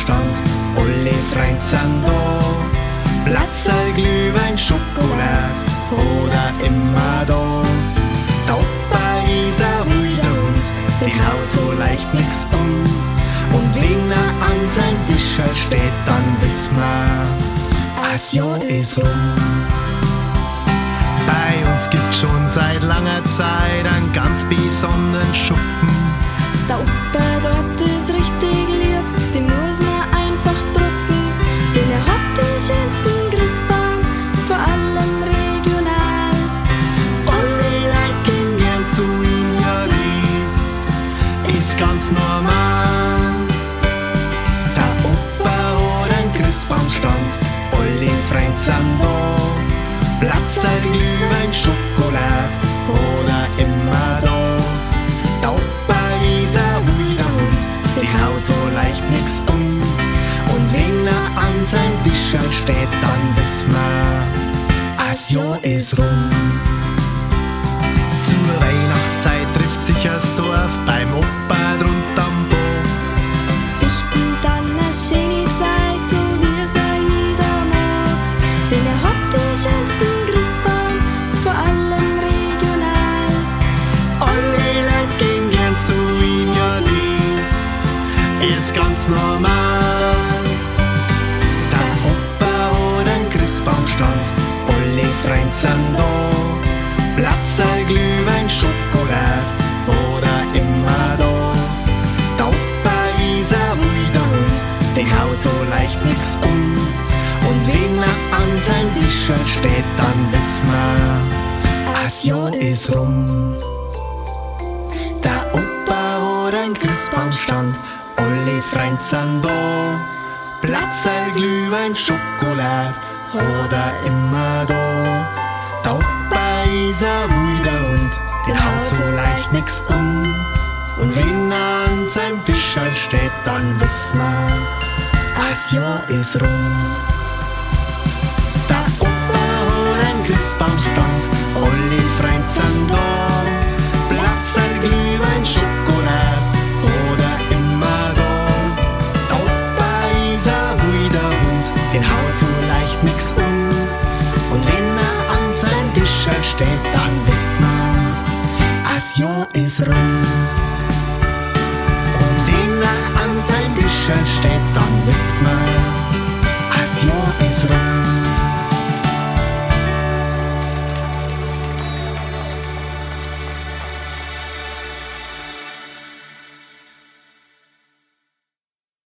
Stand, alle Freunde sind da. Platzerl, Glühwein, Schokolade oder immer da. Der Opa ist ein wilder Hund, den haut so leicht nix um. Und wenn er an seinem Tisch steht, dann wissen wir, das Jahr ist rum. Bei uns gibt's schon seit langer Zeit einen ganz besonderen Schuppen. Der Opa dort ist richtig lieb, den muss man einfach drücken. Denn er hat den schönsten Christbaum, vor allem regional. Alle Leute gehen gern zu ihm, ja das ist ganz normal. Der Opa hat einen Christbaumstand, alle Freunde sind da. Platzerl, Glühwein, Schokolade oder immer da. Der Opa ist ein wilder Hund, den haut so leicht nix um. Und wenn er an seinem Tisch steht, dann wissen wir, das Jahr ist rum. Zur Weihnachtszeit trifft sich das Dorf beim Opa drunter am Bach. Fichten dann ein schöne Zweig, so wie es auch jeder mag. Denn er hat den schönsten Christbaum, vor allem regional. Alle Leute gehen gern zu ihm, ja das ist ganz normal. Der Opa hat einen Christbaumstand, alle Freunde sind da. Platzerl, Glühwein, Schokolade oder immer da. Der Opa ist ein wilder Hund, den haut so leicht nix um. Und wenn er an seinem Tisch steht, dann wissen wir, das Jahr ist rum. Der Opa hat einen Christbaumstand, alle Freunde sind da. Platzerl, Glühwein, Schokolade oder immer da. Der Opa ist ein wilder Hund, den haut so leicht nix um. Und wenn er an seinem Tisch steht, dann wissen wir, das Jahr ist rum. Der Opa hat einen Christbaumstand, alle Freunde sind da. Platzerl, Glühwein, Schokolade oder immer da. Der Opa ist ein wilder Hund, den haut so leicht nix um. Und wenn er an seinem Tisch steht, dann wissen wir, das Jahr ist rum. Und wenn er an seinem Tisch steht, dann wissen wir,